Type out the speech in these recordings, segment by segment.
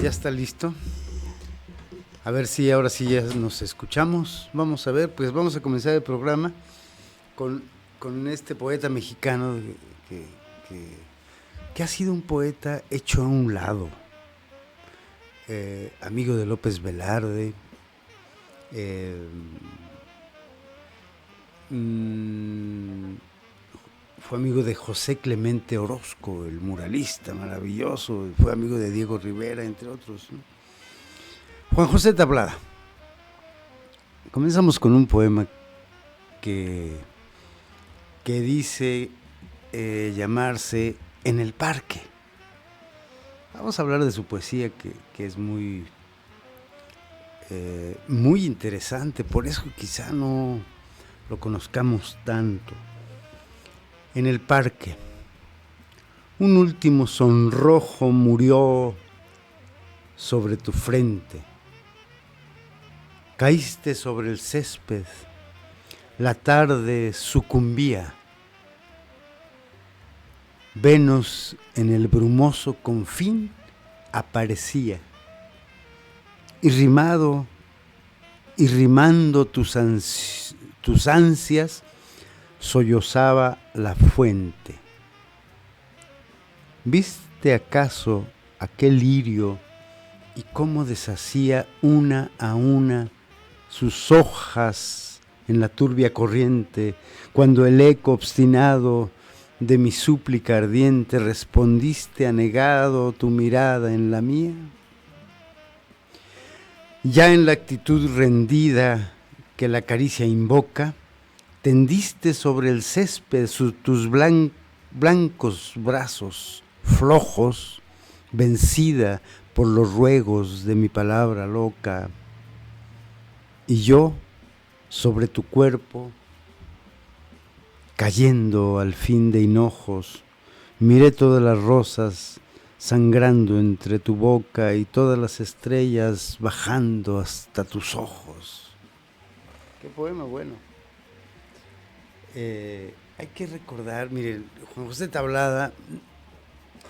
Ya está listo. A ver si ahora sí ya nos escuchamos. Vamos a ver, pues vamos a comenzar el programa con, con este poeta mexicano que, que, que ha sido un poeta hecho a un lado. Amigo de López Velarde. eh, mm, Fue amigo de José Clemente Orozco, el muralista maravilloso. Fue amigo de Diego Rivera, entre otros, ¿no? Juan José Tablada. Comenzamos con un poema que, que dice llamarse En el parque. Vamos a hablar de su poesía que es muy interesante, por eso quizá no lo conozcamos tanto. En el parque, un último sonrojo murió sobre tu frente. Caíste sobre el césped, la tarde sucumbía. Venus en el brumoso confín aparecía. Y rimando tus ansias, sollozaba la fuente. ¿Viste acaso aquel lirio y cómo deshacía una a una sus hojas en la turbia corriente, cuando el eco obstinado de mi súplica ardiente respondiste anegado tu mirada en la mía? Ya en la actitud rendida que la caricia invoca, tendiste sobre el césped tus blancos brazos flojos, vencida por los ruegos de mi palabra loca. Y yo, sobre tu cuerpo, cayendo al fin de hinojos, miré todas las rosas sangrando entre tu boca y todas las estrellas bajando hasta tus ojos. Qué poema bueno. Hay que recordar, mire, Juan José Tablada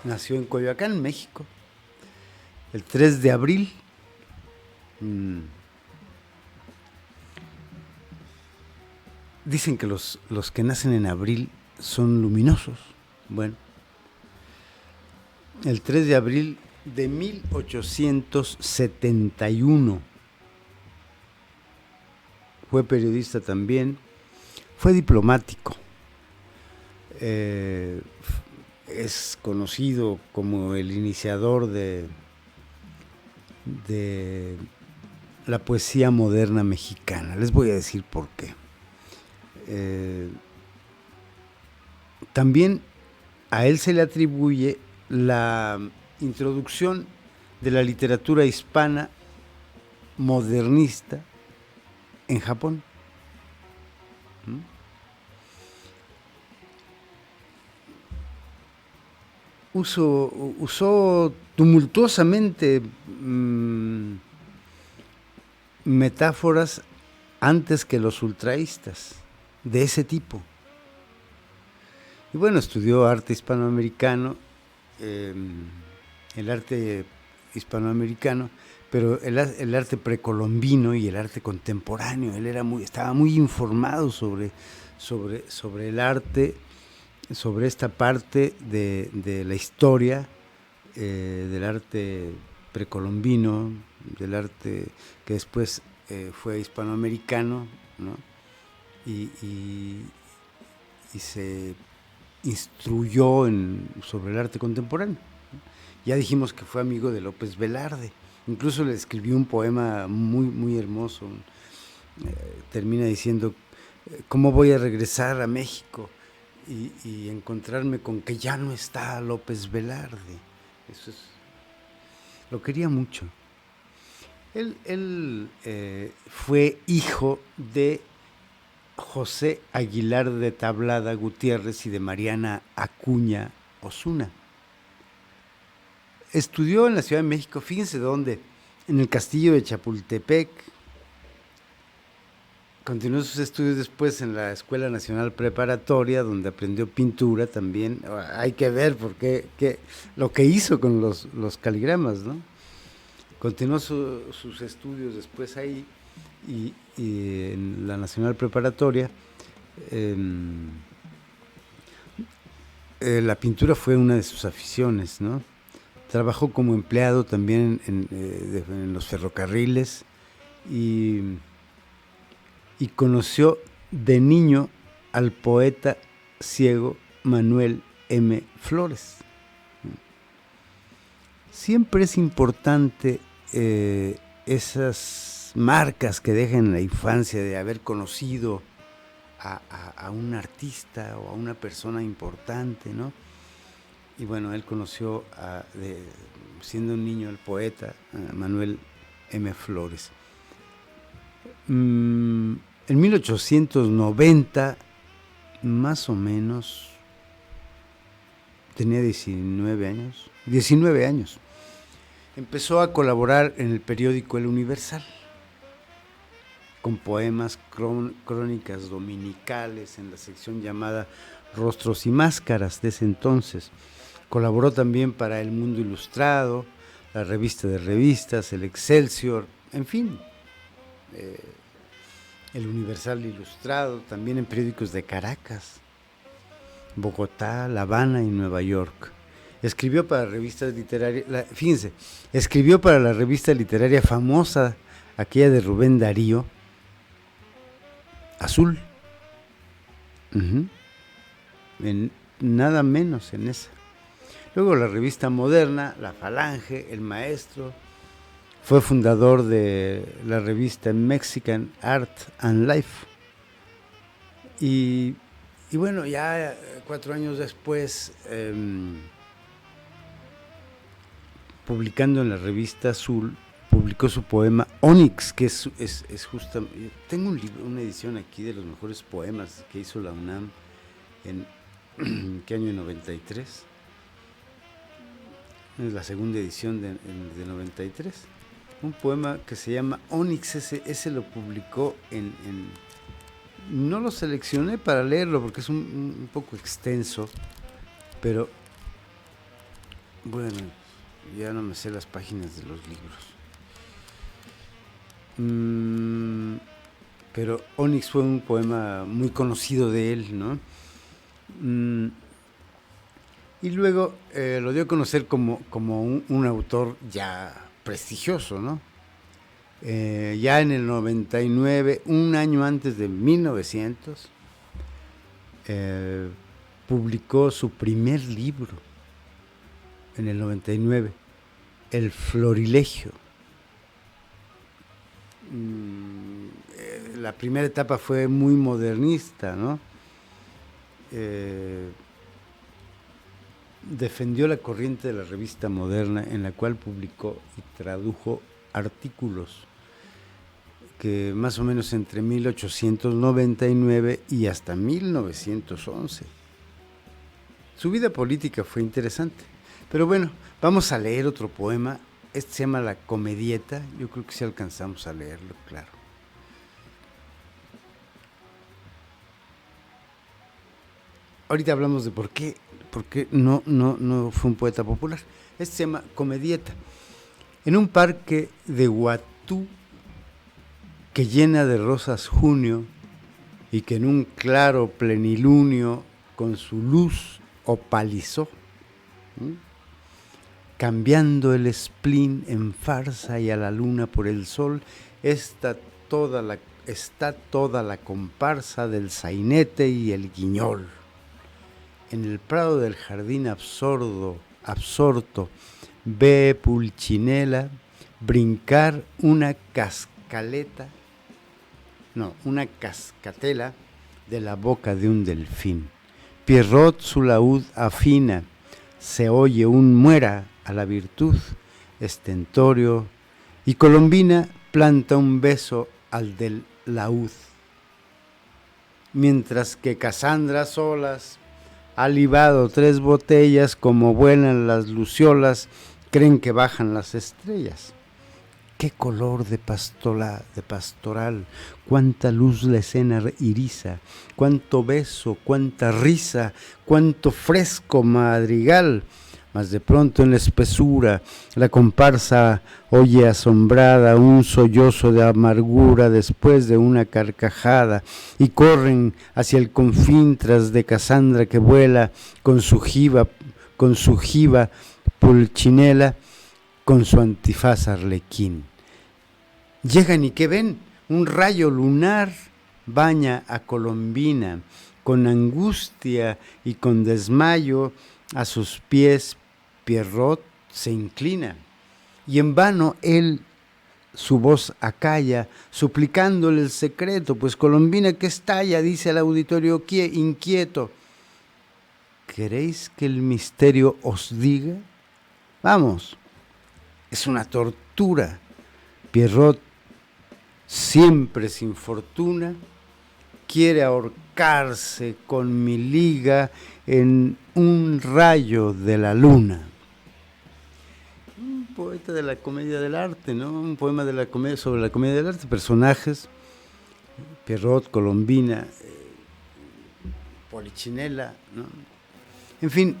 nació en Coyoacán, México, el 3 de abril. Dicen que los que nacen en abril son luminosos. Bueno, el 3 de abril de 1871. Fue periodista también, fue diplomático. Es conocido como el iniciador de la poesía moderna mexicana. Les voy a decir por qué. También a él se le atribuye la introducción de la literatura hispana modernista en Japón. Usó tumultuosamente metáforas antes que los ultraístas de ese tipo. Y bueno, estudió arte hispanoamericano, el arte hispanoamericano, pero el arte precolombino y el arte contemporáneo. Él estaba muy informado sobre el arte, sobre esta parte de la historia del arte precolombino, del arte que después fue hispanoamericano, ¿no? Y se instruyó sobre el arte contemporáneo. Ya dijimos que fue amigo de López Velarde, incluso le escribió un poema muy, muy hermoso. Termina diciendo, ¿cómo voy a regresar a México y encontrarme con que ya no está López Velarde? Eso es, lo quería mucho. Él fue hijo de José Aguilar de Tablada Gutiérrez y de Mariana Acuña Osuna. Estudió en la Ciudad de México, fíjense dónde, en el Castillo de Chapultepec. Continuó sus estudios después en la Escuela Nacional Preparatoria, donde aprendió pintura también. Hay que ver lo que hizo con los caligramas, ¿no? Continuó sus estudios después ahí y en la Nacional Preparatoria. La pintura fue una de sus aficiones, ¿no? Trabajó como empleado también en los ferrocarriles y conoció de niño al poeta ciego Manuel M. Flores. Siempre es importante esas marcas que dejan en la infancia de haber conocido a un artista o a una persona importante, ¿no? Y bueno, él conoció, siendo un niño, al poeta Manuel M. Flores. En 1890, más o menos, tenía 19 años. Empezó a colaborar en el periódico El Universal, con poemas, crónicas dominicales en la sección llamada Rostros y Máscaras de ese entonces. Colaboró también para El Mundo Ilustrado, la Revista de Revistas, el Excelsior, en fin, el Universal Ilustrado, también en periódicos de Caracas, Bogotá, La Habana y Nueva York. Escribió para revistas literarias, escribió para la revista literaria famosa, aquella de Rubén Darío, Azul. Nada menos en esa. Luego la revista moderna, La Falange, El Maestro. Fue fundador de la revista Mexican Art and Life. Y bueno, ya 4 años después, publicando en la revista Azul, publicó su poema Onix, que es justamente... Tengo un libro, una edición aquí de los mejores poemas que hizo la UNAM en ¿qué año? 93. Es la segunda edición de 93. Un poema que se llama Onix, ese lo publicó no lo seleccioné para leerlo porque es un poco extenso, pero bueno, ya no me sé las páginas de los libros. Pero Onix fue un poema muy conocido de él, ¿no? Y luego lo dio a conocer como un autor ya prestigioso, ¿no? Ya en el 99, un año antes de 1900, publicó su primer libro, en el 99, El Florilegio. La primera etapa fue muy modernista, ¿no? Defendió la corriente de la revista moderna, en la cual publicó y tradujo artículos que más o menos entre 1899 y hasta 1911. Su vida política fue interesante. Pero bueno, vamos a leer otro poema. Este se llama La Comedieta. Yo creo que sí alcanzamos a leerlo, claro. Ahorita hablamos de por qué no fue un poeta popular. Este se llama Comedieta. En un parque de Huatú que llena de rosas junio y que en un claro plenilunio con su luz opalizó, cambiando el spleen en farsa y a la luna por el sol, está toda la comparsa del sainete y el guiñol. En el prado del jardín absorto, ve Pulcinella brincar una cascatela de la boca de un delfín. Pierrot su laúd afina, se oye un muera a la virtud, estentorio, y Colombina planta un beso al del laúd. Mientras que Casandra solas ha libado 3 botellas, como vuelan las luciolas, creen que bajan las estrellas. Qué color de pastoral, cuánta luz la escena iriza, cuánto beso, cuánta risa, cuánto fresco madrigal, mas de pronto en la espesura la comparsa oye asombrada un sollozo de amargura después de una carcajada, y corren hacia el confín tras de Casandra que vuela con su jiba pulchinela, con su antifaz arlequín. Llegan y ¿qué ven? Un rayo lunar baña a Colombina, con angustia y con desmayo a sus pies Pierrot se inclina, y en vano él su voz acalla, suplicándole el secreto, pues Colombina que estalla, dice al auditorio inquieto: ¿queréis que el misterio os diga? Vamos, es una tortura. Pierrot, siempre sin fortuna, quiere ahorcarse con mi liga en un rayo de la luna. Un poeta de la comedia del arte, ¿no? Un poema de la comedia, sobre la comedia del arte, personajes, Pierrot, Colombina, Polichinela, ¿no? En fin,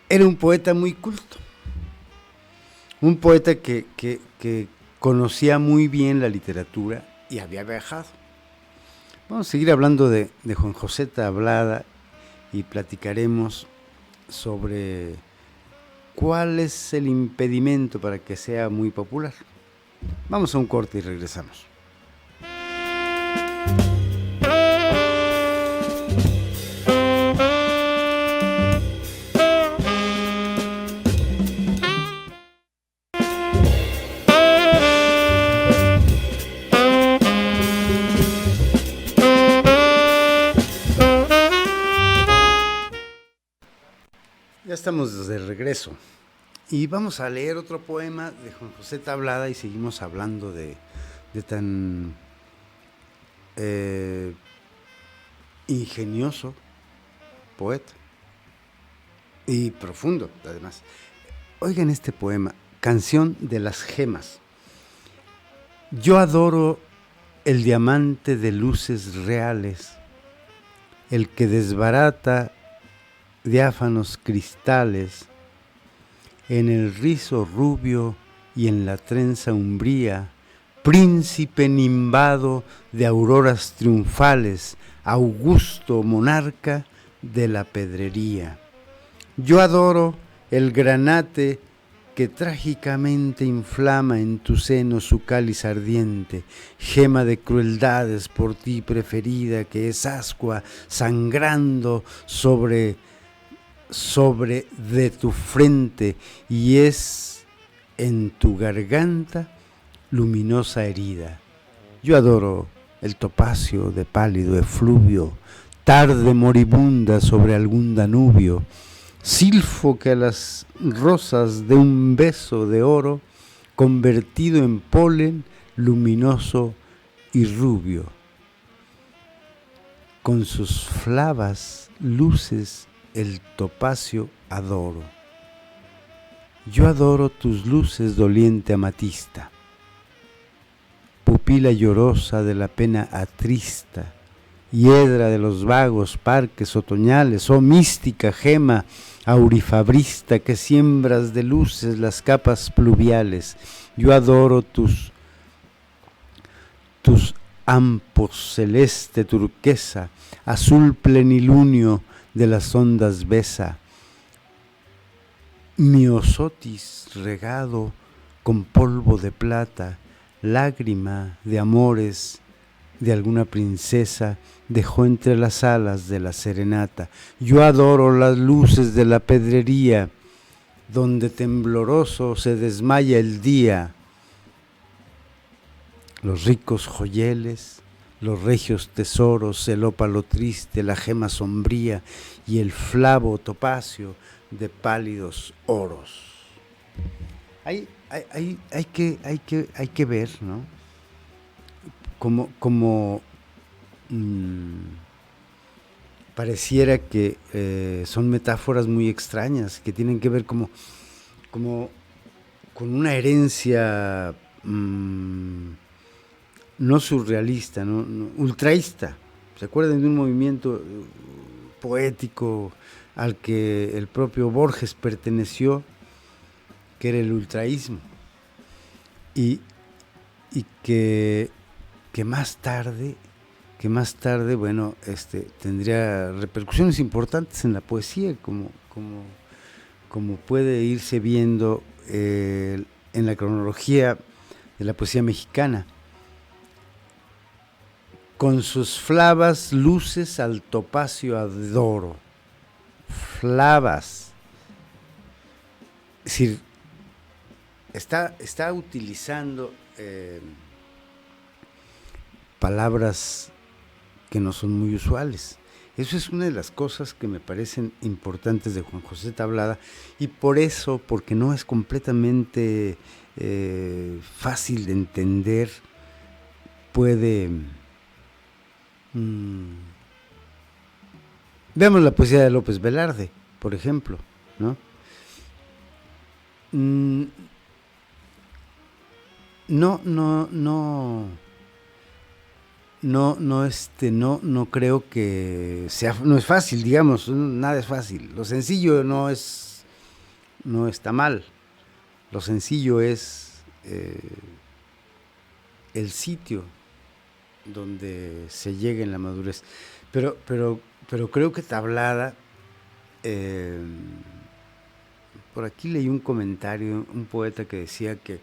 era un poeta muy culto, un poeta que conocía muy bien la literatura y había viajado. Vamos a seguir hablando de Juan José Tablada y platicaremos sobre cuál es el impedimento para que sea muy popular. Vamos a un corte y regresamos. Ya estamos de regreso y vamos a leer otro poema de Juan José Tablada y seguimos hablando de tan ingenioso poeta y profundo, además. Oigan este poema, Canción de las Gemas. Yo adoro el diamante de luces reales, el que desbarata diáfanos cristales, en el rizo rubio y en la trenza umbría, príncipe nimbado de auroras triunfales, augusto monarca de la pedrería. Yo adoro el granate que trágicamente inflama en tu seno su cáliz ardiente, gema de crueldades por ti preferida, que es ascua sangrando sobre de tu frente y es en tu garganta luminosa herida. Yo adoro el topacio de pálido efluvio, tarde moribunda sobre algún Danubio, silfo que a las rosas de un beso de oro, convertido en polen luminoso y rubio, con sus flavas luces el topacio adoro. Yo adoro tus luces doliente amatista, pupila llorosa de la pena atrista, hiedra de los vagos parques otoñales, oh mística gema aurifabrista que siembras de luces las capas pluviales. Yo adoro tus ampos celeste turquesa, azul plenilunio de las ondas besa, miosotis regado con polvo de plata, lágrima de amores de alguna princesa dejó entre las alas de la serenata. Yo adoro las luces de la pedrería, donde tembloroso se desmaya el día, los ricos joyeles, los regios tesoros, el ópalo triste, la gema sombría y el flavo topacio de pálidos oros. Hay que ver, ¿no? Como pareciera que son metáforas muy extrañas, que tienen que ver como con una herencia no surrealista, no ultraísta. ¿Se acuerdan de un movimiento poético al que el propio Borges perteneció, que era el ultraísmo, y que más tarde, bueno, tendría repercusiones importantes en la poesía, como puede irse viendo en la cronología de la poesía mexicana, con sus flavas luces al topacio adoro. Flavas. Es decir, está utilizando palabras que no son muy usuales. Eso es una de las cosas que me parecen importantes de Juan José Tablada, y por eso, porque no es completamente fácil de entender, puede... veamos la poesía de López Velarde, por ejemplo, ¿no? No creo que sea, no es fácil, digamos, nada es fácil. Lo sencillo no está mal. Lo sencillo es el sitio donde se llega en la madurez. Pero creo que Tablada, por aquí leí un comentario, un poeta que decía que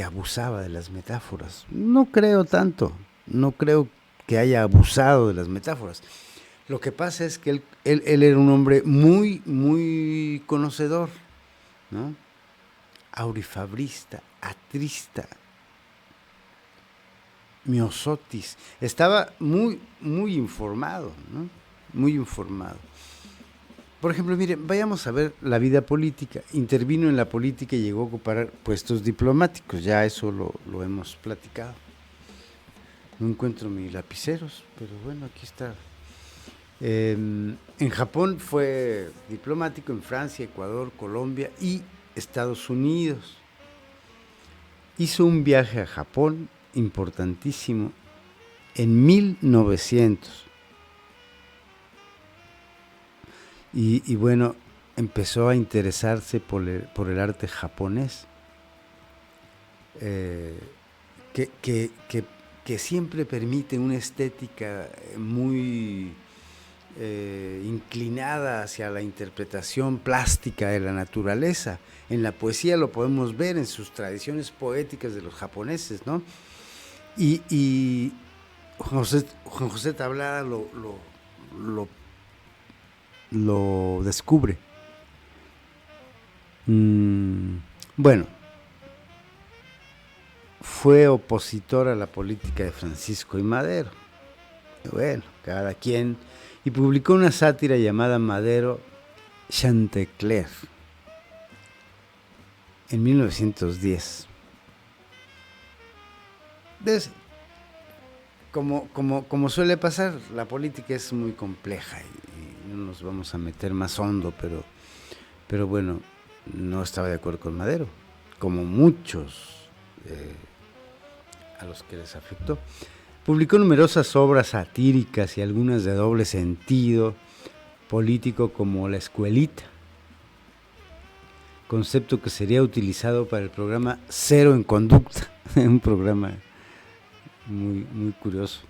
abusaba de las metáforas. No creo tanto, no creo que haya abusado de las metáforas. Lo que pasa es que él era un hombre muy, muy conocedor, ¿no? Aurifabrista, atrista, miosotis. Estaba muy, muy informado, ¿no? Muy informado. Por ejemplo, miren, vayamos a ver la vida política. Intervino en la política y llegó a ocupar puestos diplomáticos. Ya eso lo hemos platicado. No encuentro mis lapiceros, pero bueno, aquí está. En Japón fue diplomático, en Francia, Ecuador, Colombia y Estados Unidos. Hizo un viaje a Japón importantísimo en 1900. Y bueno, empezó a interesarse por el arte japonés, que siempre permite una estética muy inclinada hacia la interpretación plástica de la naturaleza. En la poesía lo podemos ver en sus tradiciones poéticas de los japoneses, ¿no? Y Juan José Tablada lo descubre. Bueno, fue opositor a la política de Francisco I. Madero. Bueno, cada quien. Y publicó una sátira llamada Madero Chantecler en 1910. Entonces, como suele pasar, la política es muy compleja y no nos vamos a meter más hondo, pero bueno, no estaba de acuerdo con Madero, como muchos a los que les afectó. Publicó numerosas obras satíricas y algunas de doble sentido político, como La Escuelita, concepto que sería utilizado para el programa Cero en Conducta, un programa muy, muy curioso.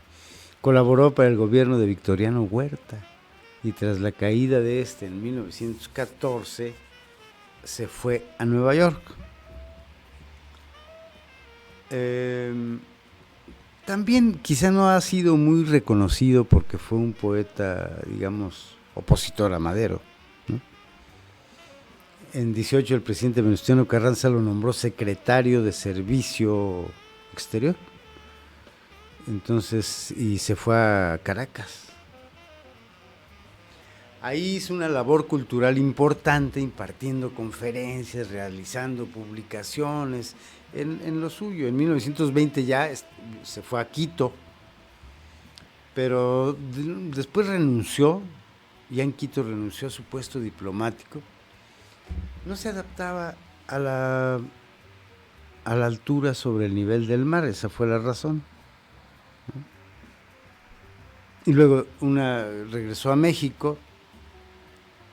Colaboró para el gobierno de Victoriano Huerta y tras la caída de este en 1914 se fue a Nueva York. También quizá no ha sido muy reconocido porque fue un poeta, digamos, opositor a Madero, ¿no? En 18 el presidente Venustiano Carranza lo nombró secretario de Servicio Exterior. Entonces, y se fue a Caracas. Ahí hizo una labor cultural importante, impartiendo conferencias, realizando publicaciones en lo suyo. En 1920 ya se fue a Quito, pero después renunció, ya en Quito renunció a su puesto diplomático. No se adaptaba a la altura sobre el nivel del mar, esa fue la razón. Y luego regresó a México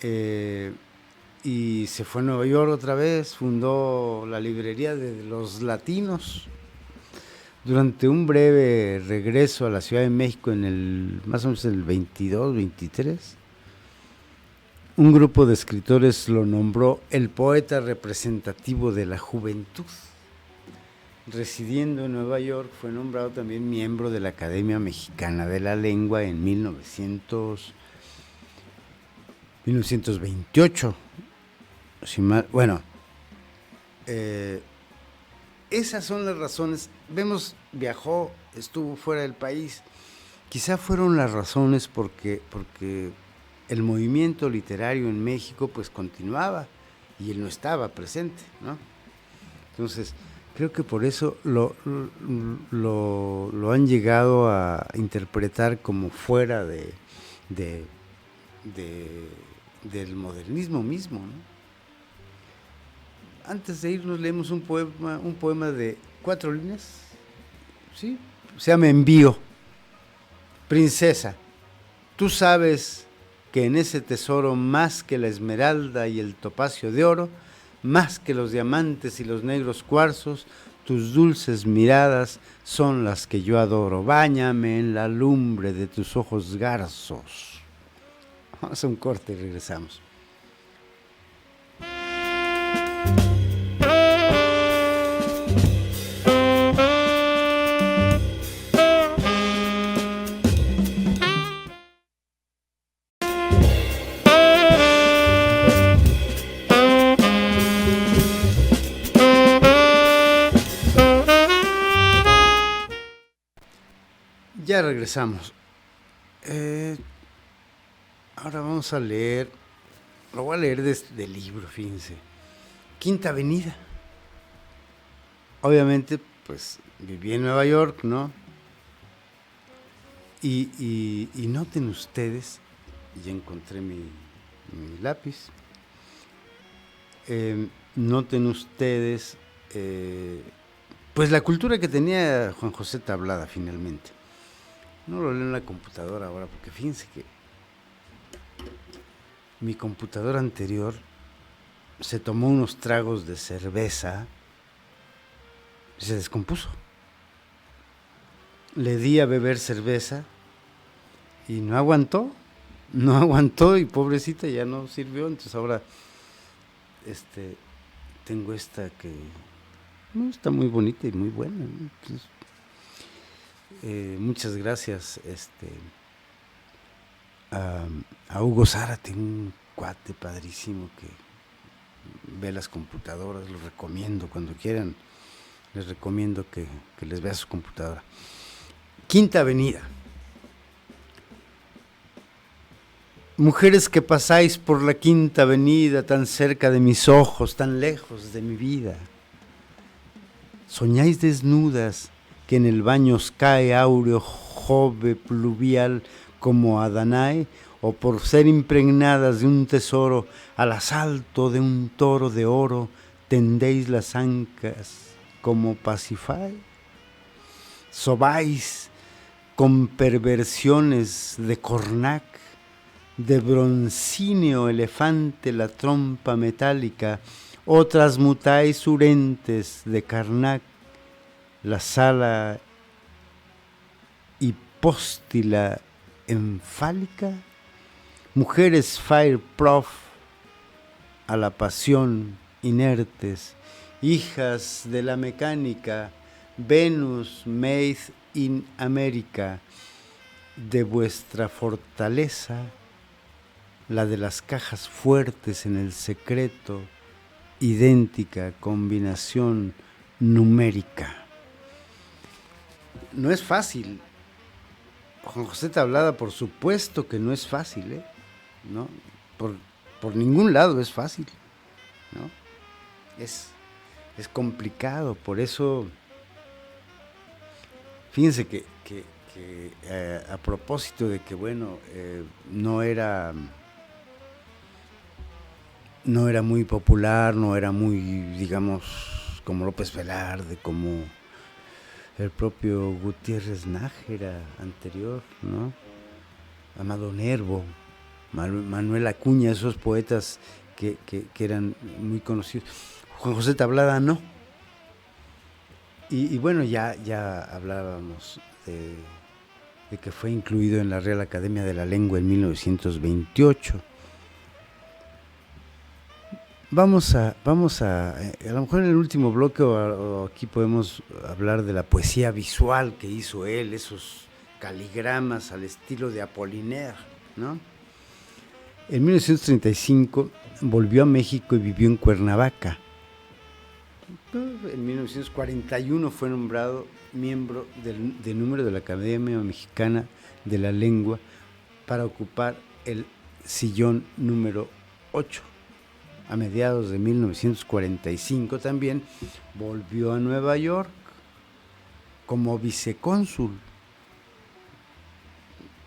y se fue a Nueva York otra vez, fundó la librería de los latinos. Durante un breve regreso a la Ciudad de México en el más o menos el 22, 23, un grupo de escritores lo nombró el poeta representativo de la juventud. Residiendo en Nueva York, fue nombrado también miembro de la Academia Mexicana de la Lengua en 1928. Esas son las razones. Vemos, viajó, estuvo fuera del país. Quizá fueron las razones porque el movimiento literario en México pues continuaba y él no estaba presente, ¿no? Entonces, creo que por eso lo han llegado a interpretar como fuera del modernismo mismo, ¿no? Antes de irnos leemos un poema de 4 líneas, ¿sí? Se llama Envío. Princesa, tú sabes que en ese tesoro, más que la esmeralda y el topacio de oro, más que los diamantes y los negros cuarzos, tus dulces miradas son las que yo adoro. Báñame en la lumbre de tus ojos garzos. Vamos a un corte y regresamos. Ya regresamos. Ahora vamos a leer, lo voy a leer desde el libro, fíjense. Quinta Avenida. Obviamente, pues viví en Nueva York, ¿no? Y noten ustedes, ya encontré mi lápiz. Noten ustedes, pues la cultura que tenía Juan José Tablada finalmente. No lo leo en la computadora ahora, porque fíjense que mi computadora anterior se tomó unos tragos de cerveza y se descompuso. Le di a beber cerveza y no aguantó y pobrecita ya no sirvió. Entonces ahora tengo esta que no está muy bonita y muy buena, ¿no? Entonces, muchas gracias a Hugo Zárate, un cuate padrísimo que ve las computadoras. Lo recomiendo cuando quieran, les recomiendo que les vea su computadora. Quinta Avenida. Mujeres que pasáis por la Quinta Avenida, tan cerca de mis ojos, tan lejos de mi vida, soñáis desnudas, que en el baño os cae áureo jove pluvial como a Danae, o por ser impregnadas de un tesoro, al asalto de un toro de oro, tendéis las ancas como Pasífae. Sobáis con perversiones de Cornac, de broncíneo elefante la trompa metálica, o transmutáis urentes de Karnak, la sala hipóstila enfálica. Mujeres fire prof a la pasión inertes, hijas de la mecánica, Venus made in America, de vuestra fortaleza, la de las cajas fuertes en el secreto, idéntica combinación numérica. No es fácil. Juan José Tablada, por supuesto que no es fácil, ¿no? Por ningún lado es fácil, ¿no? Es complicado, por eso, fíjense que a propósito de que, bueno, no era muy popular, no era muy, digamos, como López Velarde, como el propio Gutiérrez Nájera anterior, ¿no? Amado Nervo, Manuel Acuña, esos poetas que eran muy conocidos. Juan José Tablada no. Y bueno, ya hablábamos de que fue incluido en la Real Academia de la Lengua en 1928. Vamos a lo mejor en el último bloque o aquí podemos hablar de la poesía visual que hizo él, esos caligramas al estilo de Apollinaire, ¿no? En 1935 volvió a México y vivió en Cuernavaca. En 1941 fue nombrado miembro del número de la Academia Mexicana de la Lengua para ocupar el sillón número 8. A mediados de 1945 también volvió a Nueva York como vicecónsul.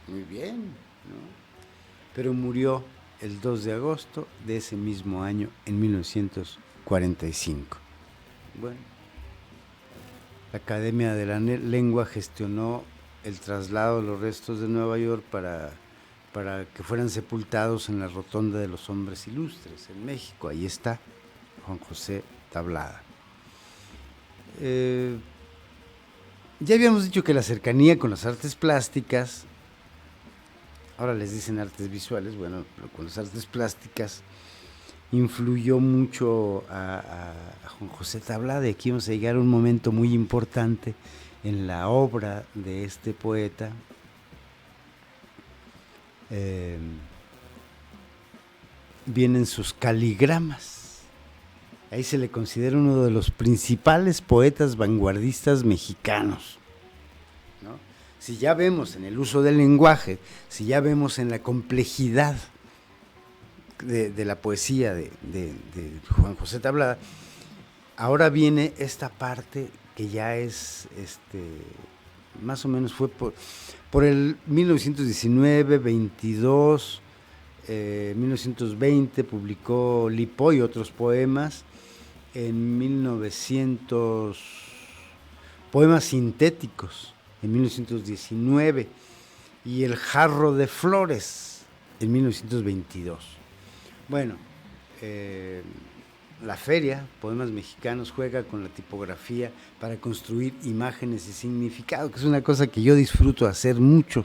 Muy bien, ¿no? Pero murió el 2 de agosto de ese mismo año, en 1945. Bueno, la Academia de la Lengua gestionó el traslado de los restos de Nueva York para que fueran sepultados en la Rotonda de los Hombres Ilustres, en México. Ahí está Juan José Tablada. Ya habíamos dicho que la cercanía con las artes plásticas, ahora les dicen artes visuales, bueno, con las artes plásticas, influyó mucho a Juan José Tablada, y aquí vamos a llegar a un momento muy importante en la obra de este poeta. Vienen sus caligramas. Ahí se le considera uno de los principales poetas vanguardistas mexicanos, ¿no? Si ya vemos en el uso del lenguaje, si ya vemos en la complejidad de la poesía de Juan José Tablada, ahora viene esta parte que ya es más o menos fue por el 1919, 22, 1920 publicó Lipo y otros poemas. En 1900 poemas sintéticos en 1919 y El jarro de flores en 1922. Bueno, la feria Poemas Mexicanos juega con la tipografía para construir imágenes y significado, que es una cosa que yo disfruto hacer mucho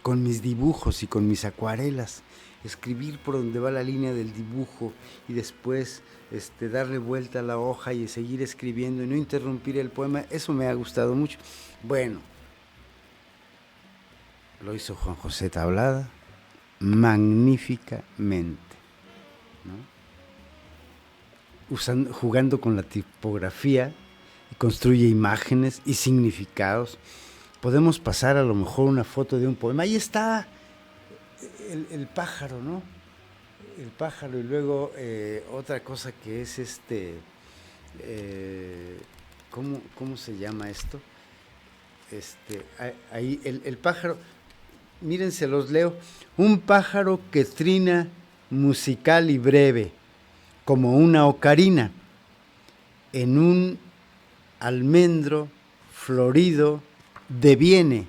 con mis dibujos y con mis acuarelas. Escribir por donde va la línea del dibujo y después darle vuelta a la hoja y seguir escribiendo y no interrumpir el poema, eso me ha gustado mucho. Bueno, lo hizo Juan José Tablada magníficamente, ¿no? Jugando con la tipografía, y construye imágenes y significados. Podemos pasar a lo mejor una foto de un poema. Ahí está el pájaro, ¿no? El pájaro, y luego otra cosa que es ¿cómo se llama esto? Ahí el pájaro, miren, se los leo. Un pájaro que trina musical y breve, como una ocarina, en un almendro florido deviene.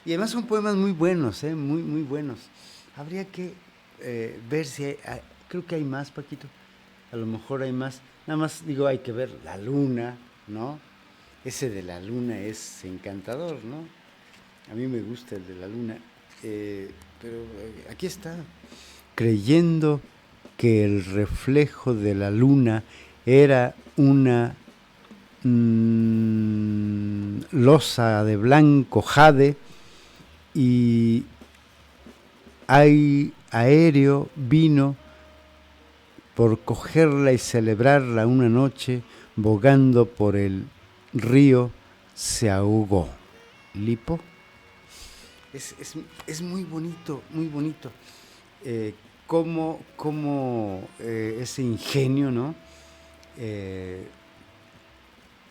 Y además son poemas muy buenos, muy, muy buenos. Habría que ver si creo que hay más, Paquito. A lo mejor hay más. Nada más digo, hay que ver la luna, ¿no? Ese de la luna es encantador, ¿no? A mí me gusta el de la luna. Pero aquí está. Creyendo que el reflejo de la luna era una losa de blanco jade, y aéreo vino por cogerla y celebrarla una noche, bogando por el río se ahogó. Lipo. Es muy bonito, muy bonito. Cómo ese ingenio, ¿no? En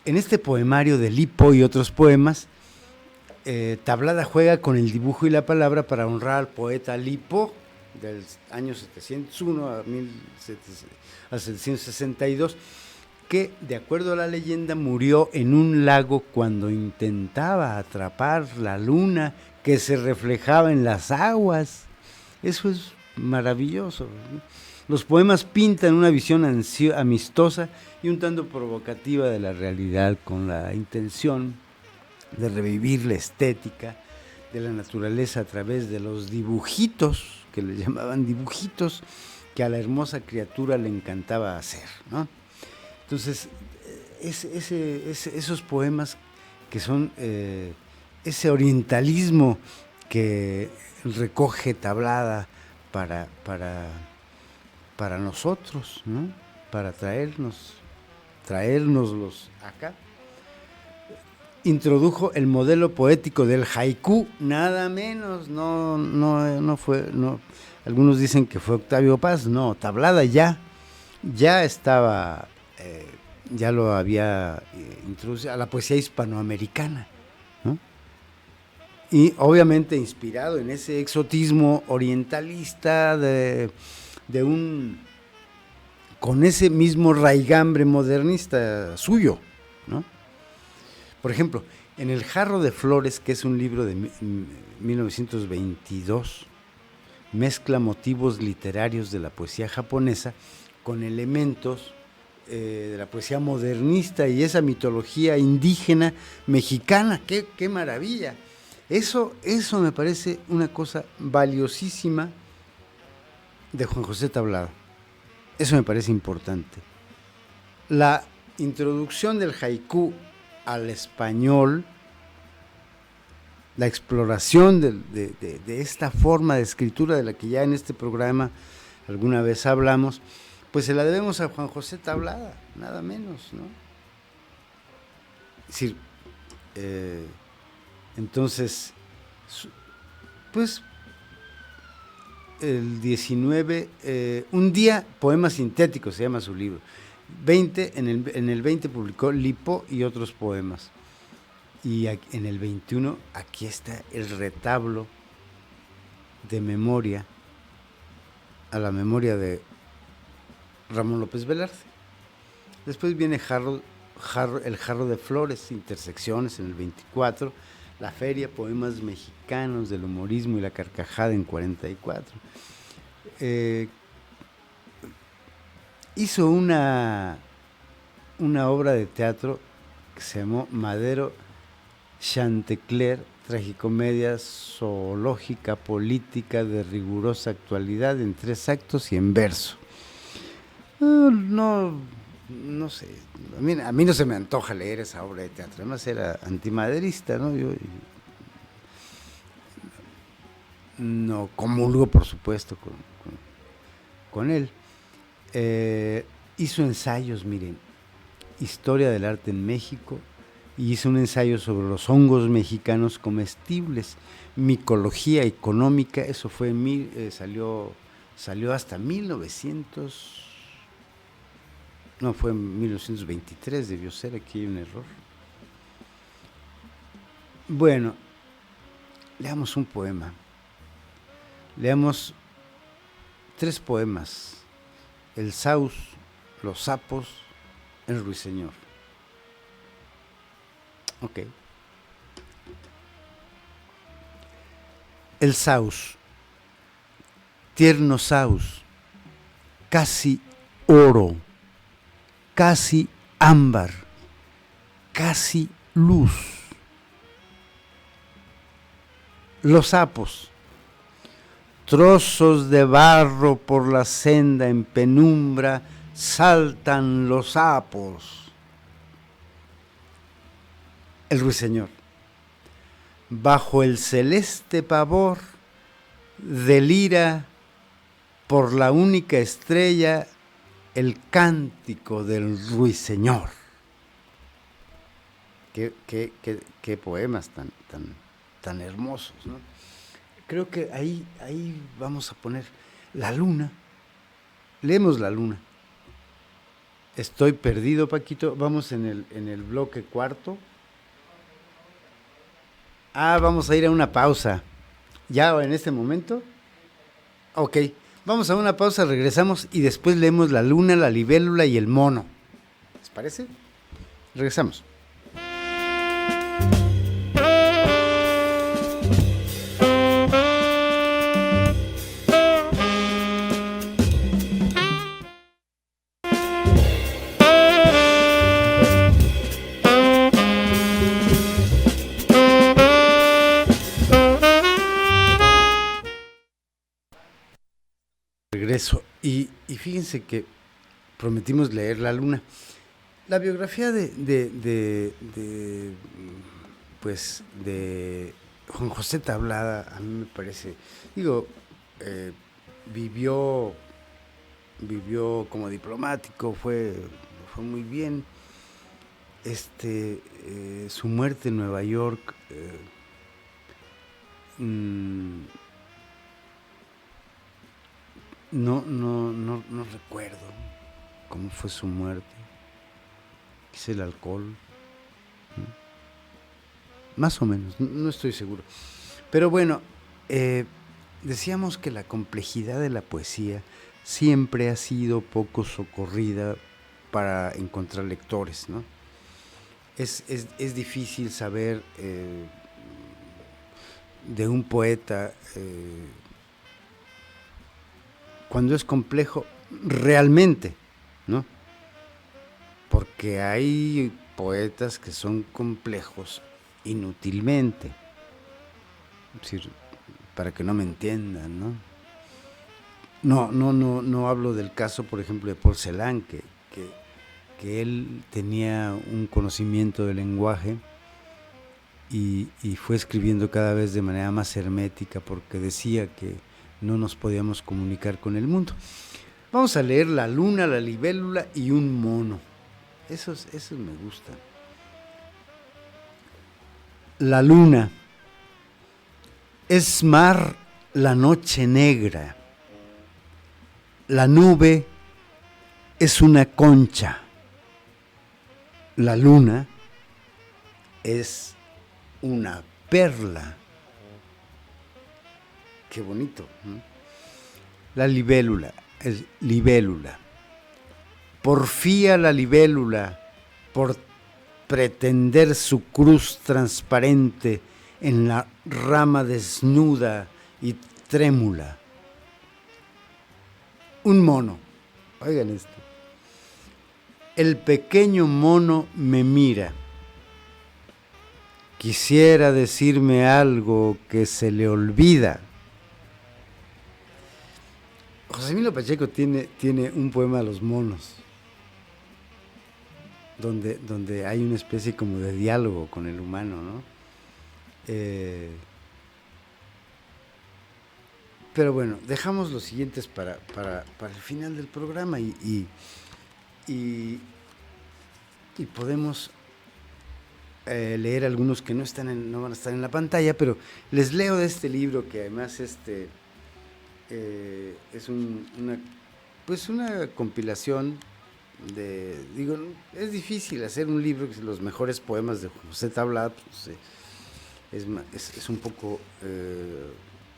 este poemario de Lipo y otros poemas, Tablada juega con el dibujo y la palabra para honrar al poeta Lipo del año 701 a 762, que, de acuerdo a la leyenda, murió en un lago cuando intentaba atrapar la luna que se reflejaba en las aguas. Eso es maravilloso. Los poemas pintan una visión amistosa y un tanto provocativa de la realidad, con la intención de revivir la estética de la naturaleza a través de los dibujitos, que le llamaban dibujitos, que a la hermosa criatura le encantaba hacer, ¿no? Entonces, esos poemas que son ese orientalismo que recoge Tablada para nosotros, ¿no? Para traérnoslos acá. Introdujo el modelo poético del haiku, nada menos, no fue, algunos dicen que fue Octavio Paz, no, Tablada ya estaba, ya lo había introducido a la poesía hispanoamericana, ¿no? Y obviamente inspirado en ese exotismo orientalista con ese mismo raigambre modernista suyo, ¿no? Por ejemplo, en El jarro de flores, que es un libro de 1922, mezcla motivos literarios de la poesía japonesa con elementos de la poesía modernista y esa mitología indígena mexicana. ¡Qué maravilla! Eso me parece una cosa valiosísima de Juan José Tablada. Eso me parece importante. La introducción del haiku al español, la exploración de esta forma de escritura de la que ya en este programa alguna vez hablamos, pues se la debemos a Juan José Tablada, nada menos, ¿no? Es decir, entonces, pues el 19, un día, poemas sintéticos se llama su libro. En el 20 publicó Lipo y otros poemas. Y en el 21, aquí está el retablo de memoria, a la memoria de Ramón López Velarde. Después viene El jarro de flores, Intersecciones en el 24, La feria, poemas mexicanos del humorismo y la carcajada en 44. Hizo una obra de teatro que se llamó Madero Chantecler, tragicomedia zoológica política de rigurosa actualidad en 3 actos y en verso. No sé, a mí no se me antoja leer esa obra de teatro, además era antimaderista, ¿no? Yo no comulgo, por supuesto, con él. Hizo ensayos, miren, Historia del arte en México, y hizo un ensayo sobre los hongos mexicanos comestibles, Micología económica, eso fue salió hasta 1923, debió ser, aquí hay un error. Bueno, leamos un poema. Leamos 3 poemas: El Saus, Los sapos, El ruiseñor. Ok. El Saus, tierno Saus, casi oro, casi ámbar, casi luz. Los sapos, trozos de barro por la senda en penumbra, saltan los sapos. El ruiseñor, bajo el celeste pavor, delira por la única estrella el cántico del ruiseñor. Qué poemas tan hermosos, ¿no? Creo que ahí vamos a poner la luna. Leemos la luna. Estoy perdido, Paquito. Vamos en el bloque cuarto. Vamos a ir a una pausa. ¿Ya en este momento? Ok, vamos a una pausa, regresamos y después leemos la luna, la libélula y el mono. ¿Les parece? Regresamos. Y fíjense que prometimos leer La Luna. La biografía pues, de Juan José Tablada, a mí me parece, digo, vivió como diplomático, fue muy bien. Su muerte en Nueva York, no recuerdo cómo fue su muerte. Quizá el alcohol, más o menos, no estoy seguro. Pero bueno, decíamos que la complejidad de la poesía siempre ha sido poco socorrida para encontrar lectores, ¿no? Es difícil saber de un poeta cuando es complejo realmente, ¿no? Porque hay poetas que son complejos inútilmente. Es decir, para que no me entiendan, ¿no? No hablo del caso, por ejemplo, de Paul Celan, que él tenía un conocimiento del lenguaje y fue escribiendo cada vez de manera más hermética porque decía que no nos podíamos comunicar con el mundo. Vamos a leer La Luna, la libélula y un mono. Esos me gustan. La luna. Es mar la noche negra. La nube es una concha. La luna es una perla. Qué bonito, ¿no? La libélula es libélula. Porfía la libélula por pretender su cruz transparente en la rama desnuda y trémula. Un mono, oigan esto. El pequeño mono me mira. Quisiera decirme algo que se le olvida. José Emilio Pacheco tiene un poema a los monos, donde hay una especie como de diálogo con el humano, ¿no? Pero bueno, dejamos los siguientes para el final del programa y podemos leer algunos que no van a estar en la pantalla, pero les leo de este libro que además es una compilación es difícil hacer un libro que los mejores poemas de José Tablada, pues, es un poco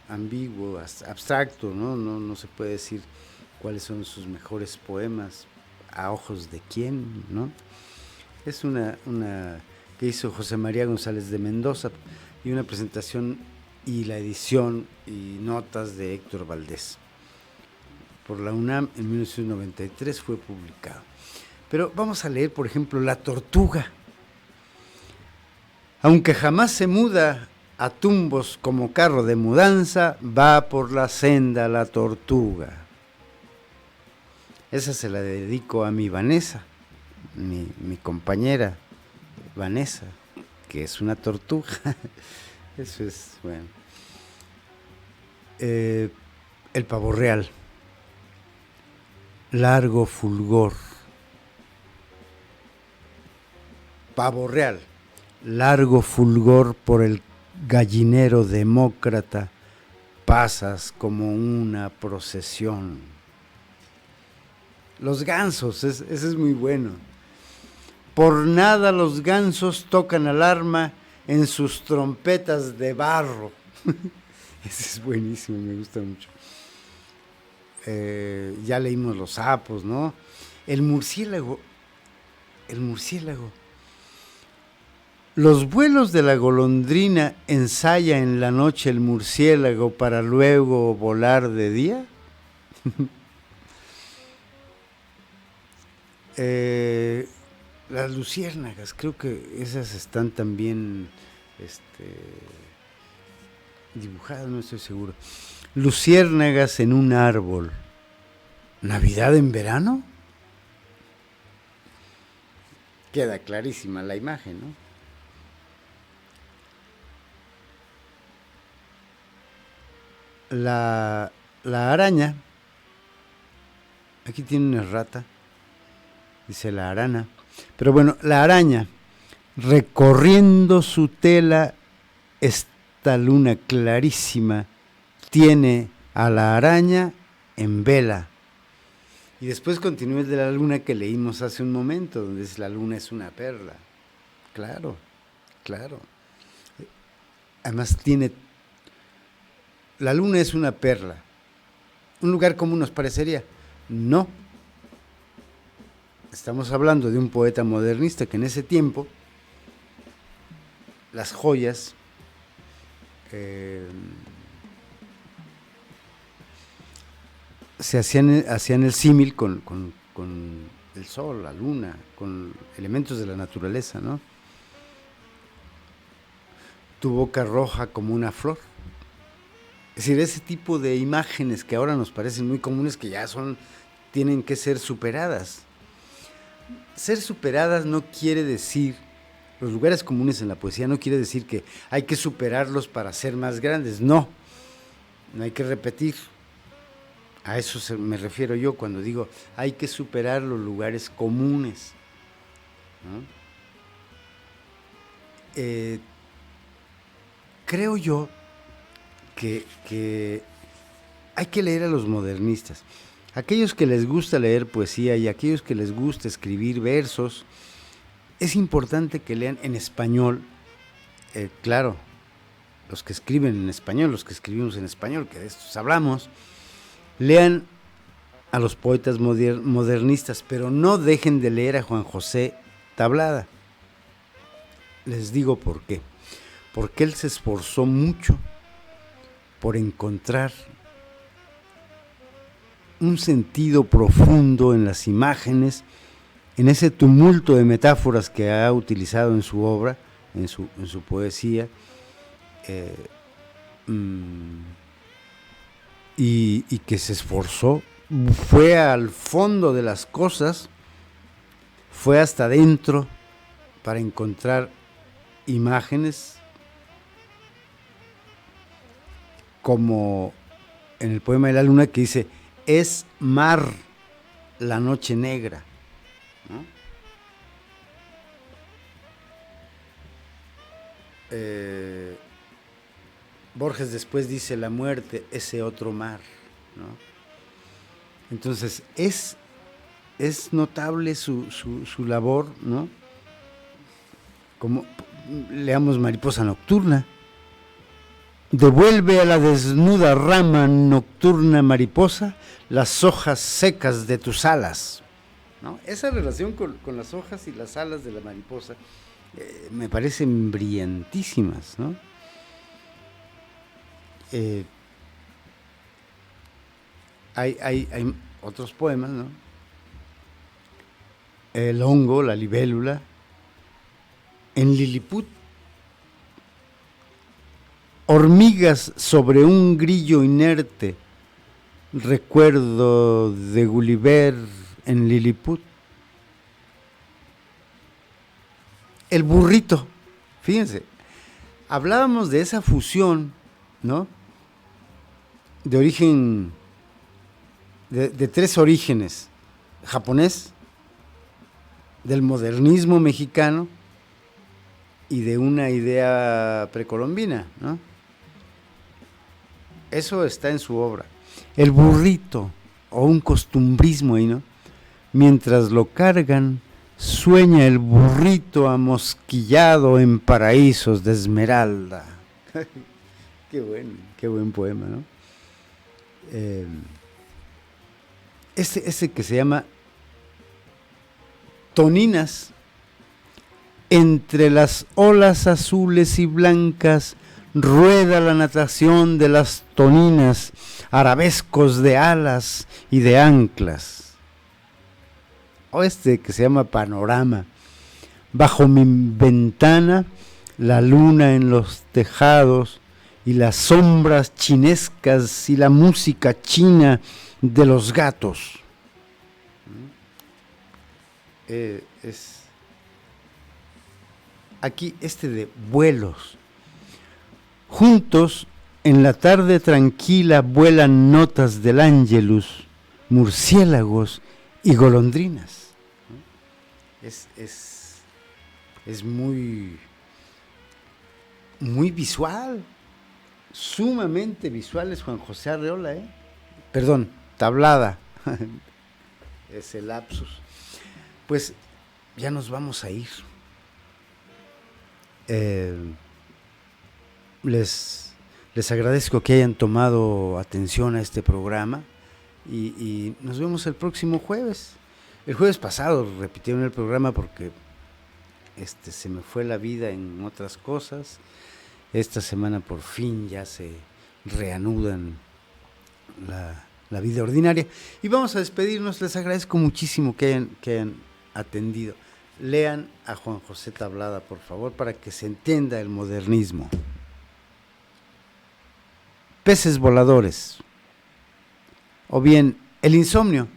ambiguo, abstracto, ¿no? No se puede decir cuáles son sus mejores poemas, a ojos de quién, ¿no? Es una que hizo José María González de Mendoza y una presentación y la edición y notas de Héctor Valdés. Por la UNAM en 1993 fue publicado. Pero vamos a leer, por ejemplo, La Tortuga. Aunque jamás se muda a tumbos como carro de mudanza, va por la senda la tortuga. Esa se la dedico a mi Vanessa, mi compañera Vanessa, que es una tortuga. Eso es, bueno. El pavo real. Largo fulgor. Pavo real. Largo fulgor por el gallinero demócrata, pasas como una procesión. Los gansos, ese es muy bueno. Por nada los gansos tocan alarma en sus trompetas de barro. Ese es buenísimo, me gusta mucho. Ya leímos los sapos, ¿no? El murciélago. Los vuelos de la golondrina ensaya en la noche el murciélago para luego volar de día. Las luciérnagas, creo que esas están también dibujadas, no estoy seguro. Luciérnagas en un árbol. ¿Navidad en verano? Queda clarísima la imagen, ¿no? La araña, aquí tiene una rata, dice la arana, pero bueno, la araña, recorriendo su tela, esta luna clarísima, tiene a la araña en vela. Y después continúa el de la luna que leímos hace un momento, donde dice la luna es una perla. Claro, claro. Además la luna es una perla. ¿Un lugar común nos parecería? No. Estamos hablando de un poeta modernista que en ese tiempo las joyas se hacían el símil con el sol, la luna, con elementos de la naturaleza, ¿no? Tu boca roja como una flor. Es decir, ese tipo de imágenes que ahora nos parecen muy comunes, que ya tienen que ser superadas. Ser superadas no quiere decir, los lugares comunes en la poesía no quiere decir que hay que superarlos para ser más grandes. No hay que repetir. A eso me refiero yo cuando digo hay que superar los lugares comunes, ¿no? Creo yo que hay que leer a los modernistas. Aquellos que les gusta leer poesía y aquellos que les gusta escribir versos, es importante que lean en español. Claro, los que escriben en español, los que escribimos en español, que de estos hablamos, lean a los poetas modernistas, pero no dejen de leer a Juan José Tablada. Les digo por qué. Porque él se esforzó mucho por encontrar un sentido profundo en las imágenes, en ese tumulto de metáforas que ha utilizado en su obra, en su poesía, y que se esforzó, fue al fondo de las cosas, fue hasta adentro para encontrar imágenes como en el poema de la luna que dice, es mar la noche negra, ¿no? Borges después dice la muerte, ese otro mar, ¿no? Entonces es notable su labor, ¿no? Como leamos Mariposa Nocturna. Devuelve a la desnuda rama nocturna mariposa las hojas secas de tus alas, ¿no? Esa relación con las hojas y las alas de la mariposa me parecen brillantísimas, ¿no? Hay otros poemas, ¿no? El hongo, la libélula, en Lilliput, hormigas sobre un grillo inerte, recuerdo de Gulliver en Lilliput. El burrito, fíjense, hablábamos de esa fusión, ¿no? De origen, de tres orígenes: japonés, del modernismo mexicano y de una idea precolombina, ¿no? Eso está en su obra. El burrito, o un costumbrismo ahí, ¿no? Mientras lo cargan, sueña el burrito amosquillado en paraísos de esmeralda. Qué buen poema, ¿no? Ese que se llama Toninas. Entre las olas azules y blancas rueda la natación de las toninas, arabescos de alas y de anclas. O que se llama Panorama. Bajo mi ventana, la luna en los tejados y las sombras chinescas y la música china de los gatos. Es aquí de vuelos. Juntos en la tarde tranquila vuelan notas del ángelus, murciélagos y golondrinas. Es muy, muy visual, sumamente visual es Juan José Arreola, Perdón, Tablada, ese lapsus. Pues ya nos vamos a ir. Les agradezco que hayan tomado atención a este programa y nos vemos el próximo jueves. El jueves pasado repitieron el programa porque se me fue la vida en otras cosas. Esta semana por fin ya se reanudan la vida ordinaria y vamos a despedirnos. Les agradezco muchísimo que hayan atendido. Lean a Juan José Tablada, por favor, para que se entienda el modernismo. Peces voladores, o bien el insomnio.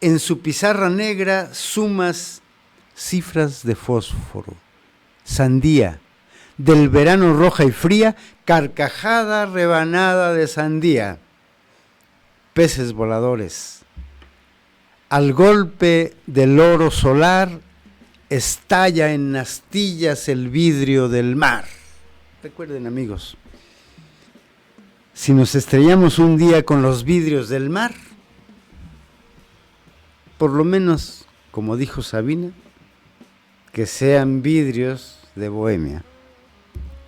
En su pizarra negra sumas cifras de fósforo. Sandía, del verano roja y fría, carcajada rebanada de sandía. Peces voladores. Al golpe del oro solar, estalla en astillas el vidrio del mar. Recuerden, amigos, si nos estrellamos un día con los vidrios del mar, por lo menos, como dijo Sabina, que sean vidrios de Bohemia.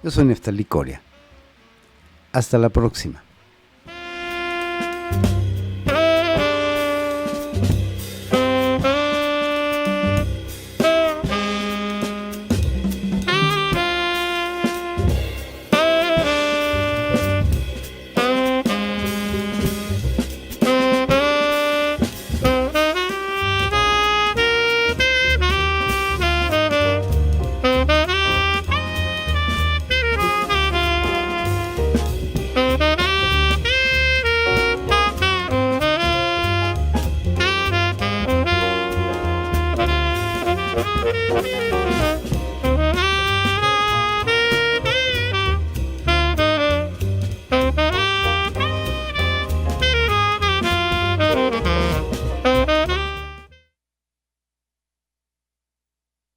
Yo soy Neftalí Coria. Hasta la próxima.